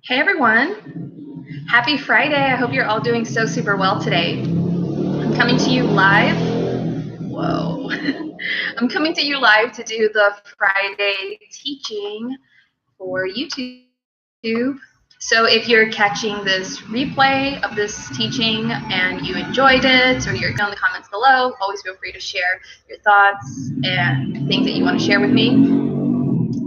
Hey everyone, happy Friday. I hope you're all doing so super well today. I'm coming to you live. Whoa. I'm coming to you live to do the Friday teaching for YouTube. So if you're catching this replay of this teaching and you enjoyed it, or you're in the comments below, always feel free to share your thoughts and things that you want to share with me.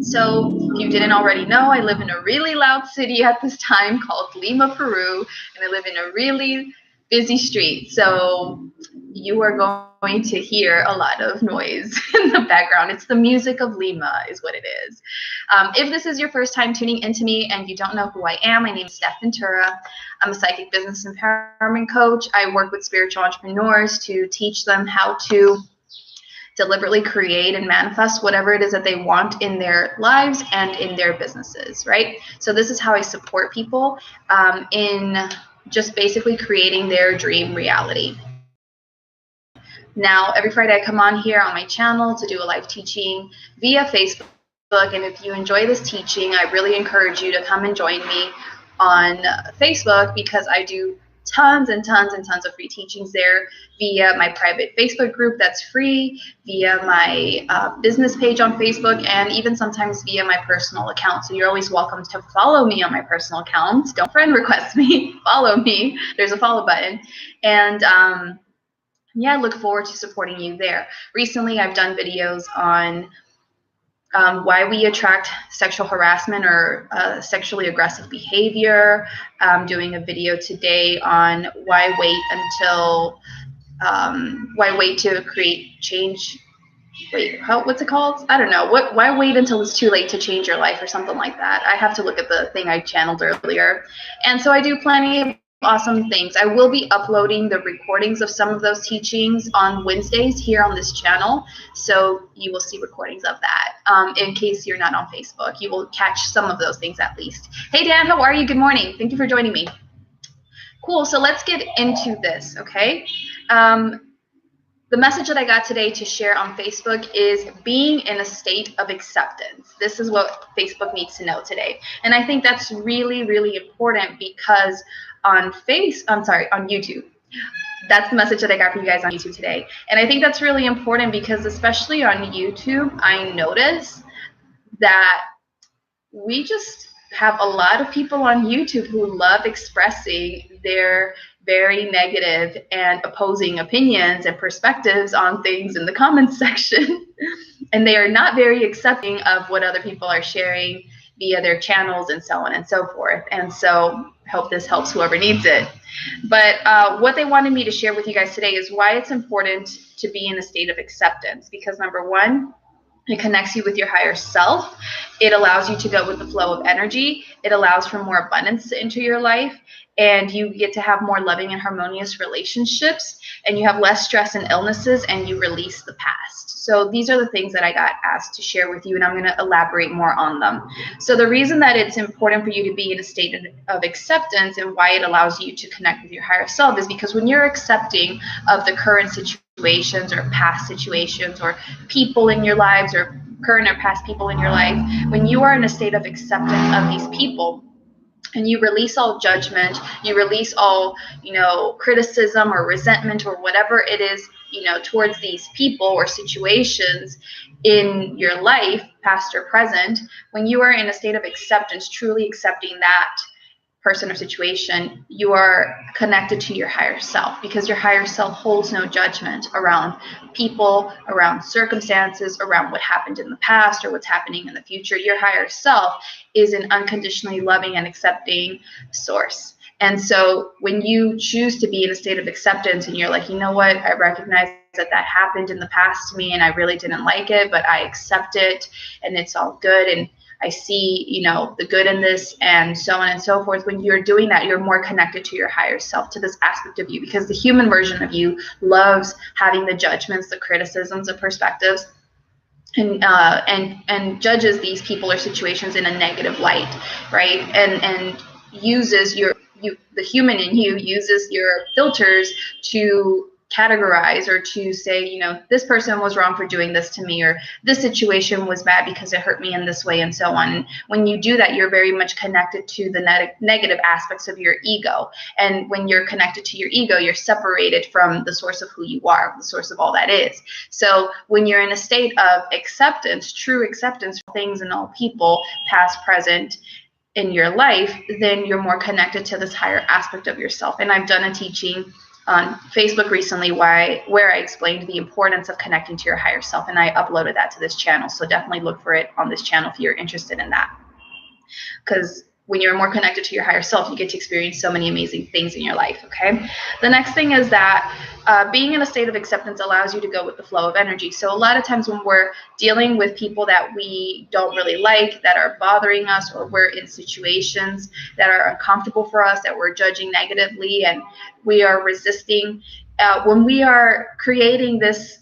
So if you didn't already know, I live in a really loud city at this time called Lima, Peru, and I live in a really busy street. So you are going to hear a lot of noise in the background. It's the music of Lima is what it is. If this is your first time tuning into me and you don't know who I am, my name is Stef. I'm a psychic business empowerment coach. I work with spiritual entrepreneurs to teach them how to deliberately create and manifest whatever it is that they want in their lives and in their businesses, right? So this is how I support people in just basically creating their dream reality. Now, every Friday I come on here on my channel to do a live teaching via Facebook. And if you enjoy this teaching, I really encourage you to come and join me on Facebook because I do tons and tons and tons of free teachings there via my private Facebook group that's free, via my business page on Facebook, and even sometimes via my personal account. So you're always welcome to follow me on my personal account. Don't friend request me, follow me. There's a follow button. And yeah, I look forward to supporting you there. Recently, I've done videos on why we attract sexual harassment or sexually aggressive behavior. I'm doing a video today on why wait to create change. What's it called? I don't know. Why wait until it's too late to change your life or something like that? I have to look at the thing I channeled earlier. And so I do plenty of awesome things. I will be uploading the recordings of some of those teachings on Wednesdays here on this channel. So you will see recordings of that. In case you're not on Facebook, you will catch some of those things at least. Hey Dan, how are you? Good morning. Thank you for joining me. Cool. So let's get into this, okay? The message that I got today to share on Facebook is being in a state of acceptance. This is what Facebook needs to know today. And I think that's really, really important because on YouTube. That's the message that I got from you guys on YouTube today. And I think that's really important because especially on YouTube, I notice that we just have a lot of people on YouTube who love expressing their very negative and opposing opinions and perspectives on things in the comments section. And they are not very accepting of what other people are sharing via their channels and so on and so forth. And so I hope this helps whoever needs it. But what they wanted me to share with you guys today is why it's important to be in a state of acceptance. Because number one, it connects you with your higher self. It allows you to go with the flow of energy. It allows for more abundance to enter your life. And you get to have more loving and harmonious relationships. And you have less stress and illnesses. And you release the past. So these are the things that I got asked to share with you. And I'm going to elaborate more on them. So the reason that it's important for you to be in a state of acceptance and why it allows you to connect with your higher self is because when you're accepting of the current situations or past situations or people in your lives or current or past people in your life, when you are in a state of acceptance of these people and you release all judgment, you release all, criticism or resentment or whatever it is, towards these people or situations in your life, past or present, when you are in a state of acceptance, truly accepting that person or situation, you are connected to your higher self because your higher self holds no judgment around people, around circumstances, around what happened in the past or what's happening in the future. Your higher self is an unconditionally loving and accepting source. And so when you choose to be in a state of acceptance and you're like, you know what, I recognize that happened in the past to me and I really didn't like it, but I accept it and it's all good. And I see, the good in this and so on and so forth. When you're doing that, you're more connected to your higher self, to this aspect of you, because the human version of you loves having the judgments, the criticisms, the perspectives, and judges these people or situations in a negative light, right? And uses the human in you uses your filters to categorize or to say, you know, this person was wrong for doing this to me, or this situation was bad because it hurt me in this way, and so on. And when you do that, you're very much connected to the negative aspects of your ego. And when you're connected to your ego, you're separated from the source of who you are, the source of all that is. So when you're in a state of acceptance, true acceptance for things and all people, past, present, in your life, then you're more connected to this higher aspect of yourself. And I've done a teaching on Facebook recently where I explained the importance of connecting to your higher self, and I uploaded that to this channel. So definitely look for it on this channel if you're interested in that. Because when you're more connected to your higher self, you get to experience so many amazing things in your life, okay? The next thing is that being in a state of acceptance allows you to go with the flow of energy. So a lot of times when we're dealing with people that we don't really like, that are bothering us, or we're in situations that are uncomfortable for us, that we're judging negatively, and we are resisting, when we are creating this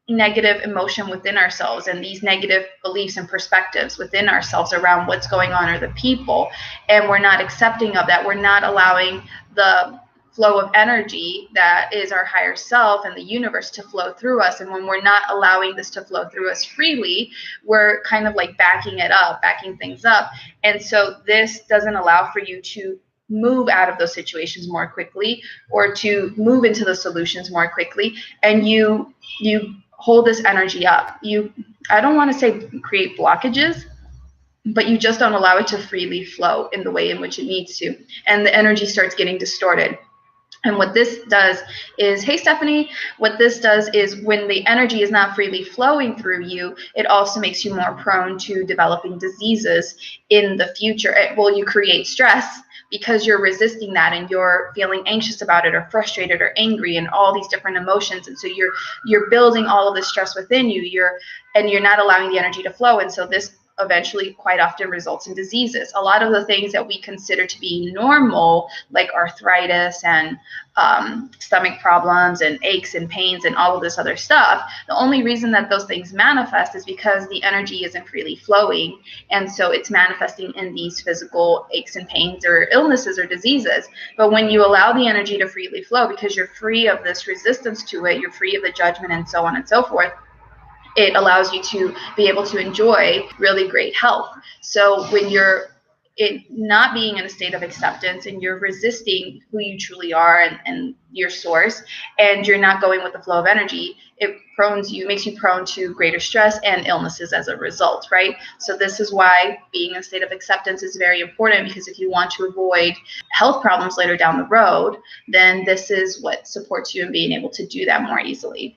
negative emotion within ourselves and these negative beliefs and perspectives within ourselves around what's going on or the people, and we're not accepting of that, we're not allowing the flow of energy that is our higher self and the universe to flow through us. And when we're not allowing this to flow through us freely, we're kind of like backing things up. And so this doesn't allow for you to move out of those situations more quickly, or to move into the solutions more quickly. And you hold this energy up. I don't want to say create blockages, but you just don't allow it to freely flow in the way in which it needs to. And the energy starts getting distorted. And what this does is, hey, Stephanie, what this does is when the energy is not freely flowing through you, it also makes you more prone to developing diseases in the future. Well, you create stress because you're resisting that, and you're feeling anxious about it, or frustrated, or angry, and all these different emotions. And so you're building all of this stress within you. You're not allowing the energy to flow. And so this eventually quite often results in diseases. A lot of the things that we consider to be normal, like arthritis and stomach problems and aches and pains and all of this other stuff, the only reason that those things manifest is because the energy isn't freely flowing. And so it's manifesting in these physical aches and pains or illnesses or diseases. But when you allow the energy to freely flow, because you're free of this resistance to it, you're free of the judgment and so on and so forth, it allows you to be able to enjoy really great health. So when you're not being in a state of acceptance, and you're resisting who you truly are and your source, and you're not going with the flow of energy, it makes you prone to greater stress and illnesses as a result, right? So this is why being in a state of acceptance is very important, because if you want to avoid health problems later down the road, then this is what supports you in being able to do that more easily.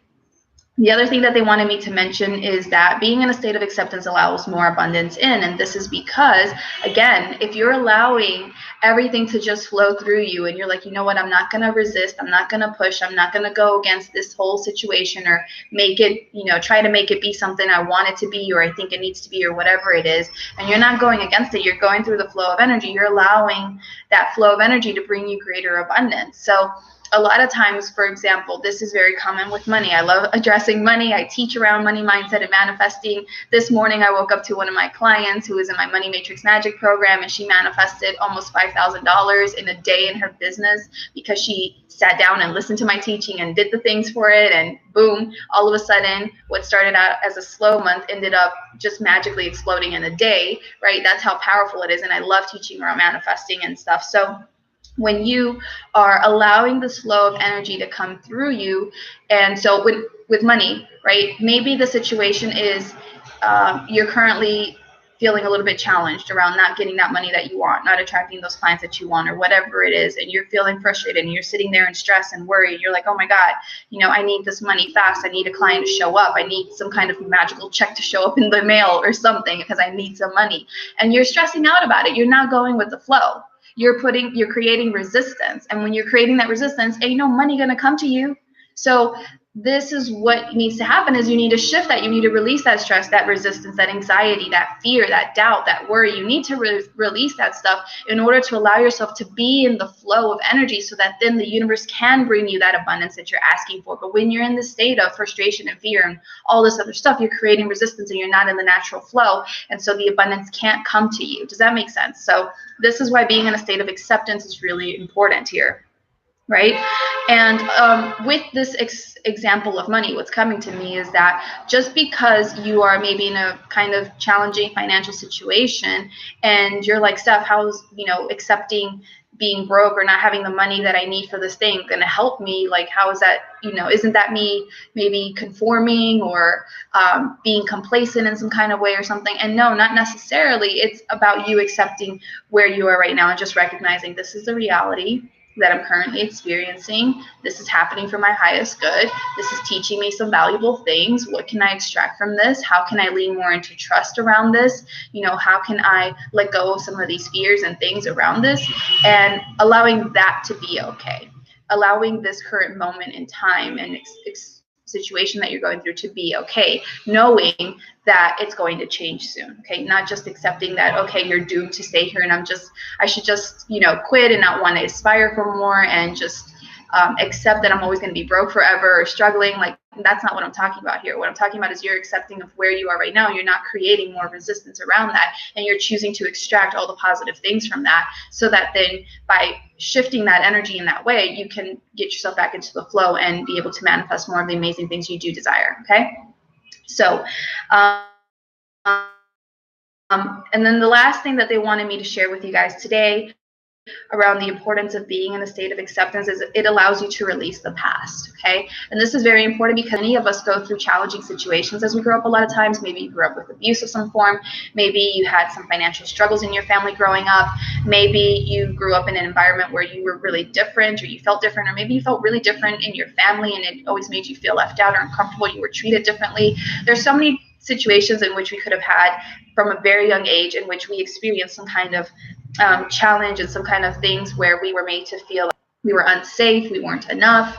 The other thing that they wanted me to mention is that being in a state of acceptance allows more abundance in. And this is because, again, if you're allowing everything to just flow through you, and you're like, you know what, I'm not going to resist, I'm not going to push, I'm not going to go against this whole situation, or make it, try to make it be something I want it to be, or I think it needs to be, or whatever it is, and you're not going against it, you're going through the flow of energy, you're allowing that flow of energy to bring you greater abundance. So a lot of times, for example, this is very common with money. I love addressing money. I teach around money mindset and manifesting. This morning, I woke up to one of my clients who is in my Money Matrix Magic program, and she manifested almost $5,000 in a day in her business because she sat down and listened to my teaching and did the things for it. And boom, all of a sudden, what started out as a slow month ended up just magically exploding in a day, right? That's how powerful it is. And I love teaching around manifesting and stuff. So when you are allowing this flow of energy to come through you, and so with money, right? Maybe the situation is you're currently feeling a little bit challenged around not getting that money that you want, not attracting those clients that you want, or whatever it is, and you're feeling frustrated, and you're sitting there in stress and worry. You're like, oh my God, I need this money fast. I need a client to show up. I need some kind of magical check to show up in the mail or something because I need some money. And you're stressing out about it. You're not going with the flow. You're creating resistance. And when you're creating that resistance, ain't no money going to come to you. So this is what needs to happen, is you need to shift that. You need to release that stress, that resistance, that anxiety, that fear, that doubt, that worry. You need to release that stuff in order to allow yourself to be in the flow of energy, so that then the universe can bring you that abundance that you're asking for. But when you're in the state of frustration and fear and all this other stuff, you're creating resistance, and you're not in the natural flow. And so the abundance can't come to you. Does that make sense? So this is why being in a state of acceptance is really important here. right? And with this example of money, what's coming to me is that just because you are maybe in a kind of challenging financial situation and you're like, Steph, how's, accepting being broke or not having the money that I need for this thing going to help me? Like, how is that, isn't that me maybe conforming or being complacent in some kind of way or something? And no, not necessarily. It's about you accepting where you are right now and just recognizing this is the reality that I'm currently experiencing. This is happening for my highest good. This is teaching me some valuable things. What can I extract from this? How can I lean more into trust around this? How can I let go of some of these fears and things around this, and allowing that to be okay. Allowing this current moment in time and situation that you're going through to be okay, knowing that it's going to change soon. Okay, not just accepting that, okay, you're doomed to stay here and I should just, quit and not want to aspire for more and just accept that I'm always going to be broke forever or struggling. Like, that's not what I'm talking about here. What I'm talking about is you're accepting of where you are right now. You're not creating more resistance around that, and you're choosing to extract all the positive things from that, so that then by shifting that energy in that way, you can get yourself back into the flow and be able to manifest more of the amazing things you do desire. Okay, so and then the last thing that they wanted me to share with you guys today around the importance of being in a state of acceptance is it allows you to release the past. Okay, and this is very important because many of us go through challenging situations as we grow up. A lot of times, maybe you grew up with abuse of some form, maybe you had some financial struggles in your family growing up, maybe you grew up in an environment where you were really different or you felt different, or maybe you felt really different in your family and it always made you feel left out or uncomfortable. You were treated differently. There's so many situations in which we could have had from a very young age in which we experienced some kind of challenge and some kind of things where we were made to feel like we were unsafe, we weren't enough,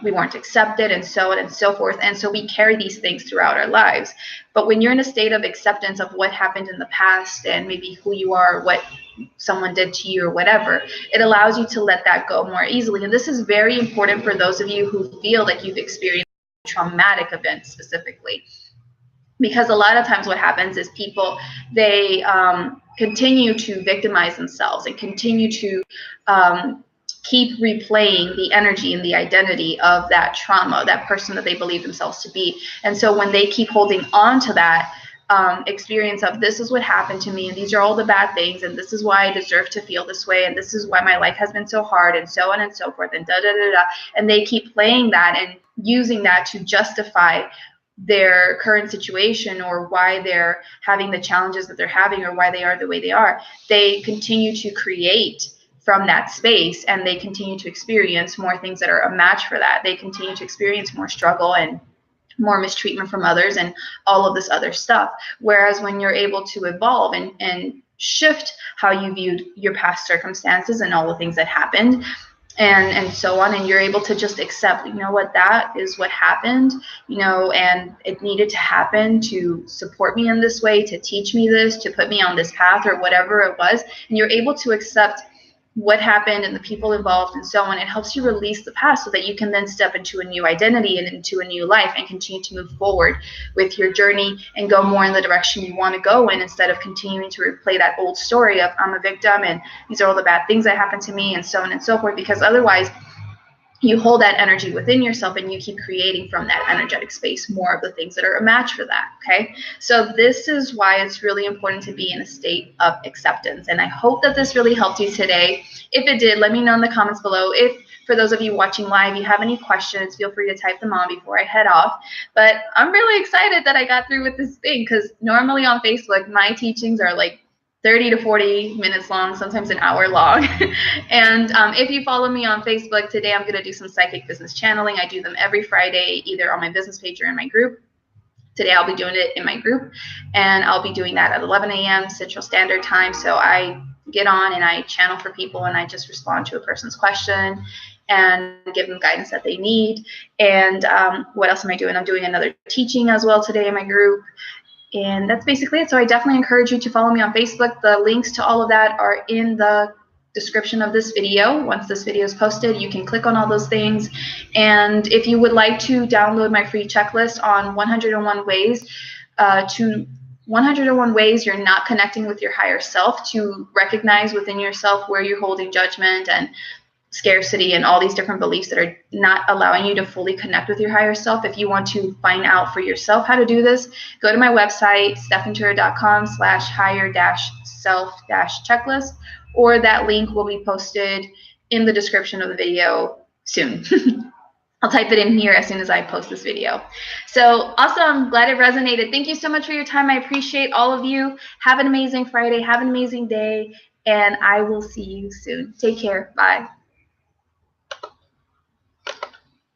we weren't accepted, and so on and so forth. And so we carry these things throughout our lives. But when you're in a state of acceptance of what happened in the past and maybe who you are, or what someone did to you or whatever, it allows you to let that go more easily. And this is very important for those of you who feel like you've experienced traumatic events specifically, because a lot of times what happens is people, they continue to victimize themselves and continue to keep replaying the energy and the identity of that trauma, that person that they believe themselves to be. And so when they keep holding on to that experience of, this is what happened to me and these are all the bad things and this is why I deserve to feel this way and this is why my life has been so hard and so on and so forth and da da da da, and they keep playing that and using that to justify their current situation or why they're having the challenges that they're having or why they are the way they are, they continue to create from that space and they continue to experience more things that are a match for that. They continue to experience more struggle and more mistreatment from others and all of this other stuff. Whereas when you're able to evolve and shift how you viewed your past circumstances and all the things that happened, and so on, and you're able to just accept, what, that is what happened, and it needed to happen to support me in this way, to teach me this, to put me on this path or whatever it was, and you're able to accept what happened and the people involved and so on. It helps you release the past so that you can then step into a new identity and into a new life and continue to move forward with your journey and go more in the direction you want to go in, instead of continuing to replay that old story of, I'm a victim and these are all the bad things that happened to me and so on and so forth. Because otherwise you hold that energy within yourself and you keep creating from that energetic space more of the things that are a match for that. Okay, so this is why it's really important to be in a state of acceptance, and I hope that this really helped you today. If it did, let me know in the comments below. If, for those of you watching live, you have any questions, feel free to type them on before I head off. But I'm really excited that I got through with this thing, because normally on Facebook my teachings are like 30 to 40 minutes long, sometimes an hour long. And if you follow me on Facebook, today I'm going to do some psychic business channeling. I do them every Friday, either on my business page or in my group. Today I'll be doing it in my group, and I'll be doing that at 11 a.m. Central Standard Time. So I get on and I channel for people, and I just respond to a person's question and give them guidance that they need. And what else am I doing? I'm doing another teaching as well today in my group. And that's basically it. So I definitely encourage you to follow me on Facebook. The links to all of that are in the description of this video. Once this video is posted, you can click on all those things. And if you would like to download my free checklist on 101 ways to 101 ways you're not connecting with your higher self, to recognize within yourself where you're holding judgment and scarcity and all these different beliefs that are not allowing you to fully connect with your higher self. If you want to find out for yourself how to do this, go to my website, stefventura.com/higher-self-checklist, or that link will be posted in the description of the video soon. I'll type it in here as soon as I post this video. So awesome. Glad it resonated. Thank you so much for your time. I appreciate all of you. Have an amazing Friday. Have an amazing day. And I will see you soon. Take care. Bye.